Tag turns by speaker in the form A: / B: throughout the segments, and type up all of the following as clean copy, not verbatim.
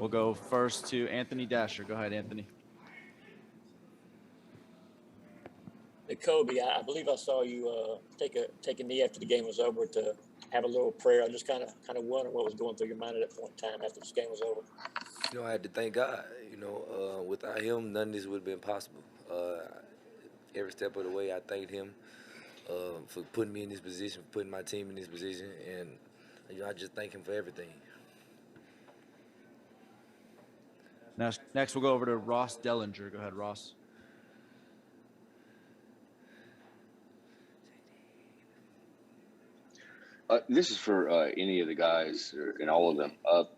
A: We'll go first to Anthony Dasher. Go ahead, Anthony.
B: Hey, Kobe, I believe I saw you take a knee after the game was over to have a little prayer. I just kind of wondering what was going through your mind at that point in time after this game was over.
C: I had to thank God. Without Him, none of this would have been possible. Every step of the way, I thanked Him for putting me in this position, for putting my team in this position, and I just thank Him for everything.
A: Next, we'll go over to Ross Dellinger. Go ahead, Ross.
D: This is for any of the guys and all of them.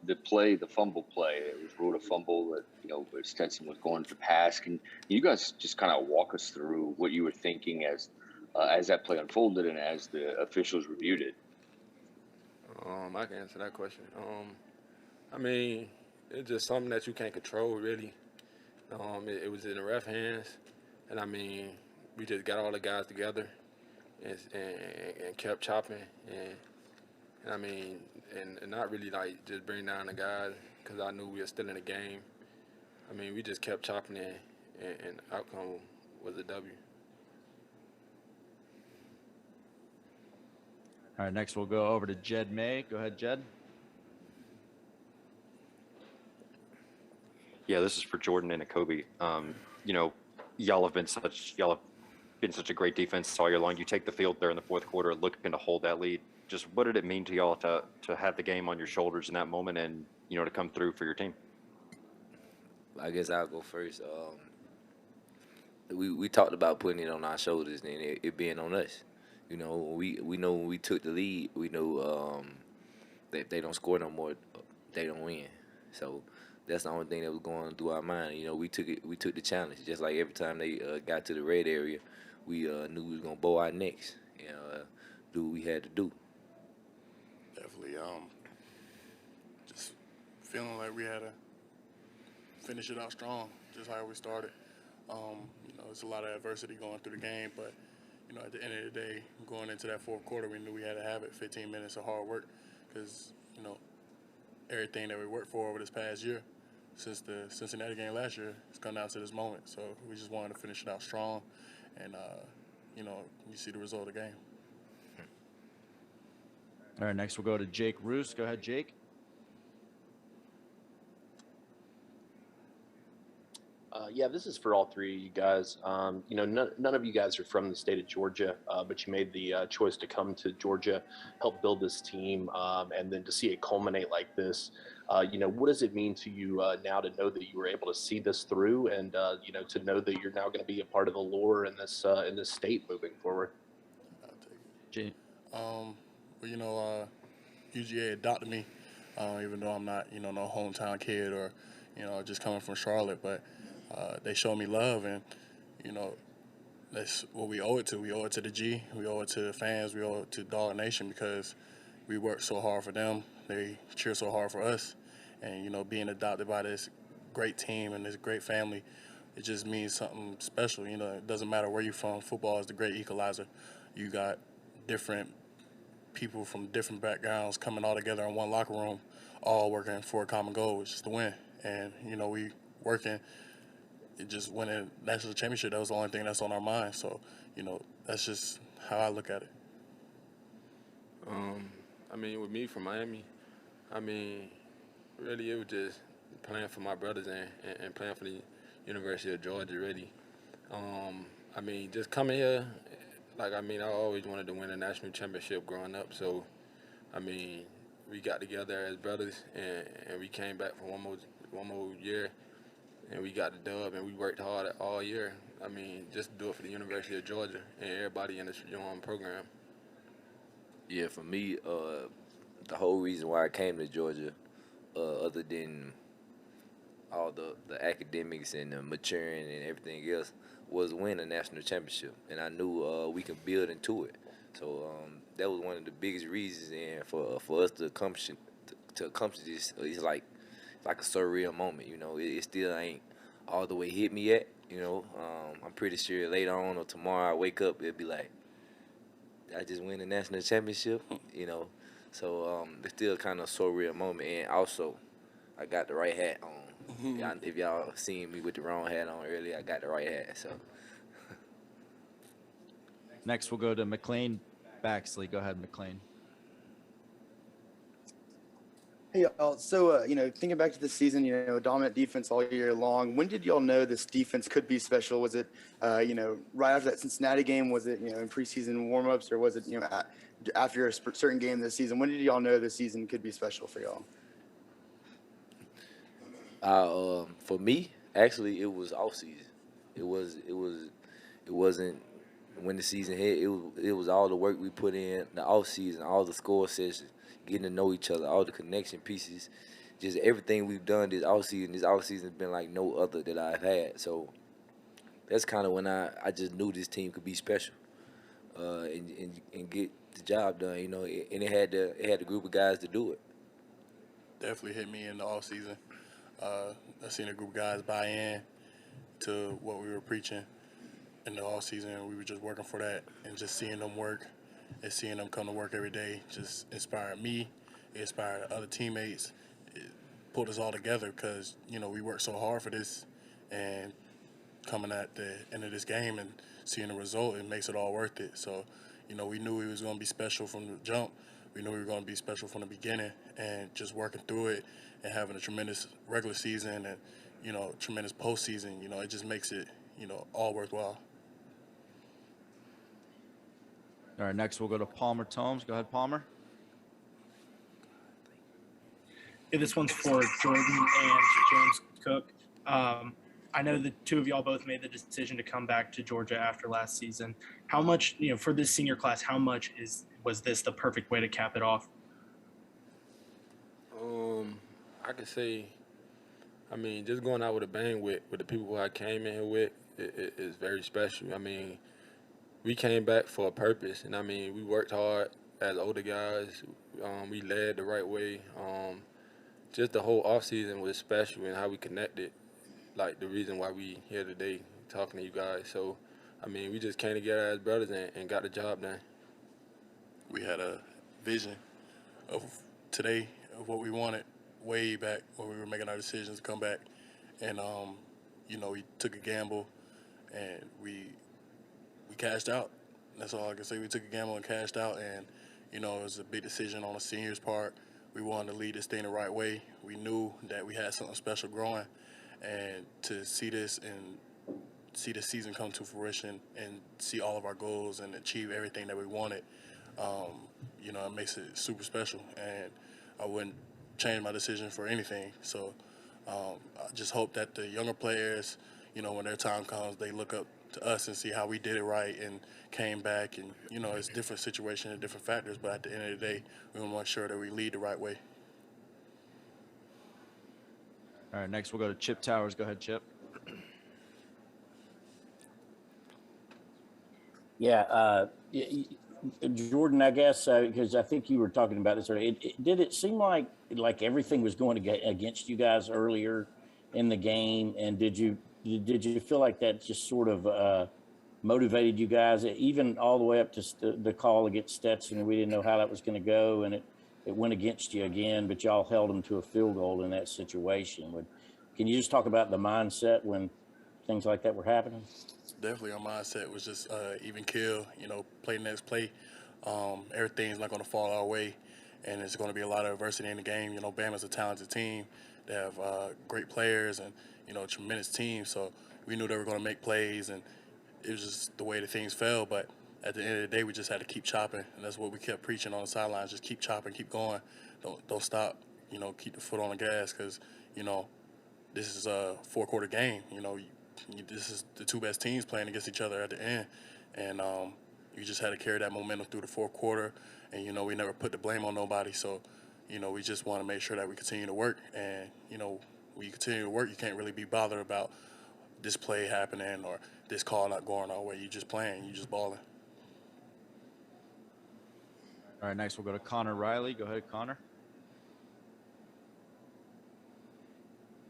D: The fumble play, it was ruled a fumble that, where Stetson was going to pass. Can you guys just kind of walk us through what you were thinking as that play unfolded and as the officials reviewed it?
E: I can answer that question. It's just something that you can't control, really. It was in the ref hands, and we just got all the guys together and kept chopping, and not really like just bring down the guys because I knew we were still in the game. We just kept chopping and outcome was a W.
A: All right, next we'll go over to Jed May. Go ahead, Jed.
F: Yeah, this is for Jordan and Kobe. Y'all have been such a great defense all year long. You take the field there in the fourth quarter, looking to hold that lead. Just what did it mean to y'all to have the game on your shoulders in that moment and to come through for your team?
C: I guess I'll go first. We talked about putting it on our shoulders and it being on us. We know when we took the lead, we know that if they don't score no more, they don't win. So that's the only thing that was going through our mind. We took the challenge. Just like every time they got to the red area, we knew we was gonna bow our necks and do what we had to do.
G: Definitely, just feeling like we had to finish it out strong, just how we started. It's a lot of adversity going through the game, but at the end of the day, going into that fourth quarter, we knew we had to have it. 15 minutes of hard work, because everything that we worked for over this past year, since the Cincinnati game last year, has come down to this moment. So we just wanted to finish it out strong, and you see the result of the game.
A: All right, next we'll go to Jake Roos. Go ahead, Jake.
H: Yeah, this is for all three of you guys. None of you guys are from the state of Georgia, but you made the choice to come to Georgia, help build this team, and then to see it culminate like this. What does it mean to you now to know that you were able to see this through, and to know that you're now going to be a part of the lore in this state moving forward?
G: I'll take it. UGA adopted me, even though I'm not, no hometown kid or, just coming from Charlotte, but they showed me love, and, that's what we owe it to. We owe it to the G, we owe it to the fans, we owe it to Dog Nation, because we worked so hard for them. They cheer so hard for us, and, being adopted by this great team and this great family, it just means something special. It doesn't matter where you're from. Football is the great equalizer. You got different people from different backgrounds coming all together in one locker room, all working for a common goal, which is to win. And, we working, it just winning national championship, that was the only thing that's on our mind. So, that's just how I look at it.
E: With me from Miami, really it was just playing for my brothers and playing for the University of Georgia, really. Just coming here, I always wanted to win a national championship growing up. So, we got together as brothers and we came back for one more year, and we got the dub, and we worked hard all year. Just do it for the University of Georgia and everybody in this program.
C: Yeah, for me, the whole reason why I came to Georgia, other than all the academics and the maturing and everything else, was win a national championship, and I knew we could build into it. So that was one of the biggest reasons, and for us to accomplish this, it's like a surreal moment. It still ain't all the way hit me yet. I'm pretty sure later on or tomorrow I wake up, it'll be like, I just win the national championship. So it's still kind of a surreal moment, and also I got the right hat on. If y'all seen me with the wrong hat on earlier, I got the right hat. So
A: Next, we'll go to McLean Baxley. Go ahead, McLean.
I: Hey, y'all. So, thinking back to the season, dominant defense all year long. When did y'all know this defense could be special? Was it, right after that Cincinnati game? Was it, in preseason warmups, or was it, after a certain game this season? When did y'all know the season could be special for y'all?
C: for me, actually, it was off season. It wasn't when the season hit. It was all the work we put in the off season, all the score sessions, getting to know each other, all the connection pieces, just everything we've done this off season. This off season has been like no other that I've had. So that's kind of when I just knew this team could be special, and get the job done. And it had the group of guys to do it.
G: Definitely hit me in the off season. I seen a group of guys buy in to what we were preaching in the off season. We were just working for that, and just seeing them work and seeing them come to work every day just inspired me. It inspired other teammates. It pulled us all together because we worked so hard for this, and coming at the end of this game and seeing the result, it makes it all worth it. So, we knew we was going to be special from the jump. We knew we were going to be special from the beginning, and just working through it and having a tremendous regular season and, tremendous postseason, it just makes it, all worthwhile.
A: All right, next we'll go to Palmer Tomes. Go ahead, Palmer.
J: Yeah, this one's for Jordan and James Cook. I know the two of y'all both made the decision to come back to Georgia after last season. How much, for this senior class, how much was this the perfect way to cap it off?
E: I could say, just going out with a bang with the people who I came in here with is very special. We came back for a purpose, and we worked hard as older guys. We led the right way. Just the whole offseason was special, and how we connected. Like the reason why we here today talking to you guys. So, we just came together as brothers and got the job done.
G: We had a vision of today, of what we wanted way back when we were making our decisions to come back. And, we took a gamble and we cashed out. That's all I can say. We took a gamble and cashed out, and, it was a big decision on the seniors' part. We wanted to lead this thing the right way. We knew that we had something special growing. And to see this and see the season come to fruition and see all of our goals and achieve everything that we wanted, it makes it super special. And I wouldn't change my decision for anything. So I just hope that the younger players, when their time comes, they look up to us and see how we did it right and came back. And, it's different situations and different factors, but at the end of the day, we want to make sure that we lead the right way.
A: All right, next we'll go to Chip Towers. Go ahead, Chip.
K: Yeah, Jordan, I guess, because I think you were talking about this earlier. Did it seem like everything was going to get against you guys earlier in the game, and did you feel like that just sort of motivated you guys, even all the way up to the call against Stetson? We didn't know how that was going to go, and it went against you again, but y'all held them to a field goal in that situation. Can you just talk about the mindset when things like that were happening?
G: Definitely, our mindset was just even kill, play next play. Everything's not going to fall our way, and there's going to be a lot of adversity in the game. Bama's a talented team. They have great players and, a tremendous team. So we knew they were going to make plays, and it was just the way the things fell. But at the end of the day, we just had to keep chopping, and that's what we kept preaching on the sidelines. Just keep chopping, keep going. Don't stop. Keep the foot on the gas, because this is a 4-quarter game. This is the two best teams playing against each other at the end, and you just had to carry that momentum through the 4th quarter. And we never put the blame on nobody. So we just want to make sure that we continue to work, and when you continue to work, you can't really be bothered about this play happening or this call not going our way. You just playing, you just balling.
A: All right, next we'll go to Connor Riley. Go ahead, Connor.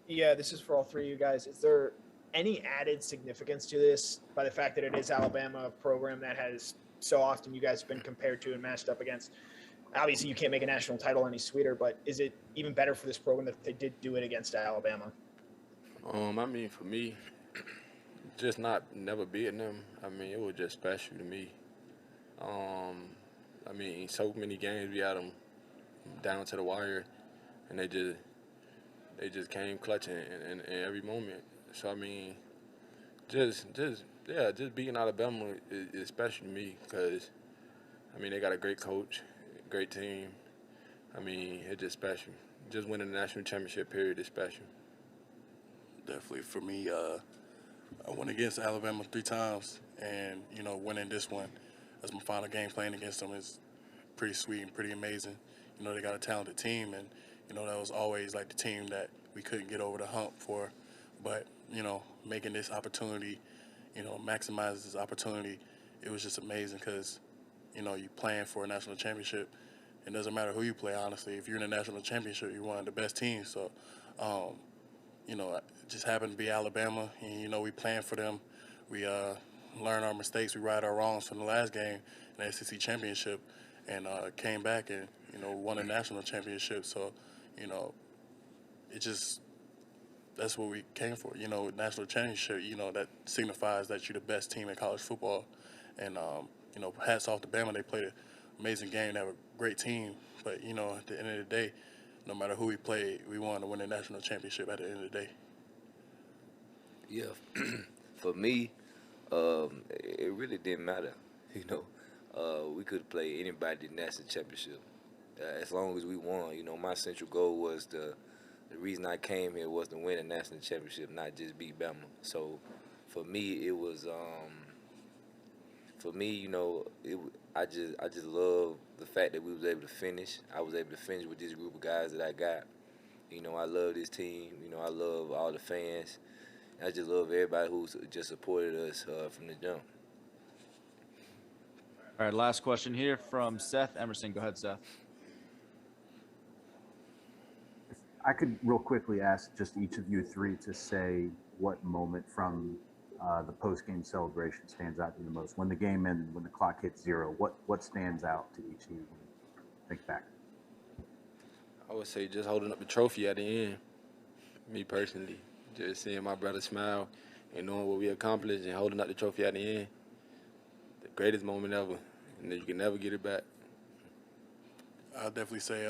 L: Yeah, this is for all three of you guys. Is there any added significance to this by the fact that it is Alabama, a program that has so often you guys have been compared to and matched up against? Obviously, you can't make a national title any sweeter, but is it even better for this program if they did do it against Alabama?
E: I mean, for me, just never beating them. I mean, it was just special to me. I mean, so many games we had them down to the wire, and they just came clutching in every moment. So I mean, just beating Alabama is special to me because I mean they got a great coach, great team. I mean, it's just special. Just winning the national championship period is special.
G: Definitely for me, I went against Alabama 3 times, and winning this one as my final game playing against them is pretty sweet and pretty amazing. They got a talented team, and that was always like the team that we couldn't get over the hump for. But making this opportunity, maximize this opportunity, it was just amazing because you playing for a national championship. It doesn't matter who you play, honestly. If you're in a national championship, you're one of the best teams. So, it just happened to be Alabama, and we playing for them. We learn our mistakes, we right our wrongs from the last game in the SEC championship, and came back and won a national championship. So, it just that's what we came for. National championship. That signifies that you're the best team in college football, and hats off to Bama. They played an amazing game. They have a great team, but at the end of the day, no matter who we played, we wanted to win the national championship at the end of the day.
C: Yeah, for me, it really didn't matter. We could play anybody in the national championship as long as we won. My central goal was the reason I came here was to win a national championship, not just beat Bama. So for me, it was I just love the fact that we was able to finish. I was able to finish with this group of guys that I got. I love this team. I love all the fans. I just love everybody who's just supported us from the jump.
A: All right, last question here from Seth Emerson. Go ahead, Seth.
M: I could real quickly ask just each of you three to say what moment from the post-game celebration stands out to you the most. When the game ends, when the clock hits 0, what stands out to each of you when you think back?
E: I would say just holding up the trophy at the end. Me personally, just seeing my brother smile and knowing what we accomplished and holding up the trophy at the end. The greatest moment ever, and you can never get it back.
G: I'll definitely say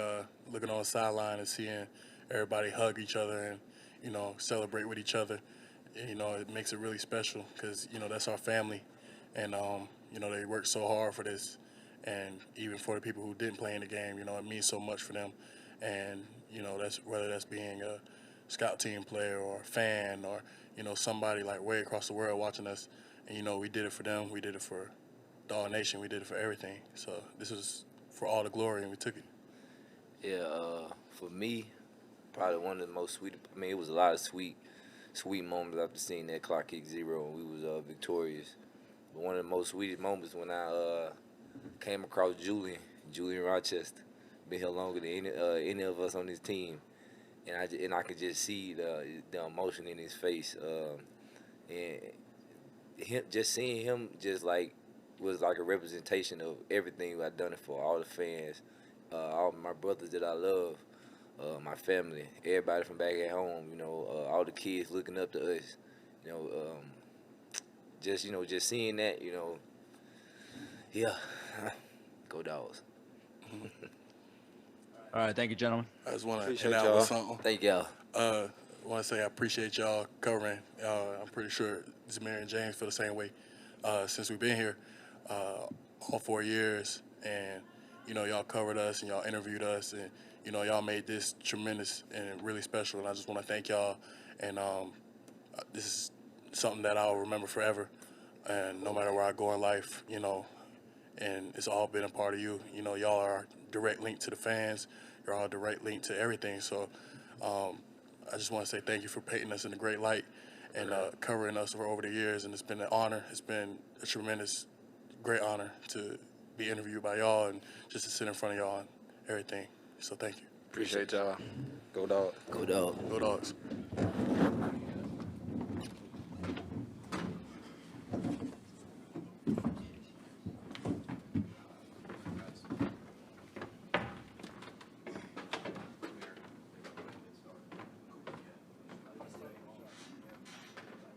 G: looking on the sideline and seeing everybody hug each other and, celebrate with each other. It makes it really special because, that's our family. And, they worked so hard for this. And even for the people who didn't play in the game, it means so much for them. And, that's whether that's being a scout team player or a fan or, somebody like way across the world watching us. And, we did it for them. We did it for the All Nation. We did it for everything. So this was for all the glory, and we took it.
C: Yeah, for me, probably one of the most sweet. I mean, it was a lot of sweet moments after seeing that clock hit 0 and we was victorious. But one of the most sweetest moments when I came across Julian Rochester. Been here longer than any of us on this team, and I could just see the emotion in his face, and just seeing him just like was like a representation of everything I've done it for, all the fans, all my brothers that I love, my family, everybody from back at home, all the kids looking up to us, just seeing that, yeah, go Dogs.
A: All right, thank you, gentlemen.
G: I just want to
C: Appreciate
G: end out
C: y'all.
G: with something.
C: Thank y'all.
G: I want to say I appreciate y'all covering. I'm pretty sure Zamir and James feel the same way since we've been here all 4 years. And, y'all covered us and y'all interviewed us. And, y'all made this tremendous and really special. And I just want to thank y'all. And this is something that I'll remember forever. And no matter where I go in life, and it's all been a part of you. Y'all are a direct link to the fans. You're all a direct link to everything. So I just want to say thank you for painting us in a great light and covering us for over the years. And it's been an honor. It's been a tremendous, great honor to be interviewed by y'all and just to sit in front of y'all and everything. So thank you.
E: Appreciate y'all. Go Dogs.
C: Go Dogs.
G: Go Dogs.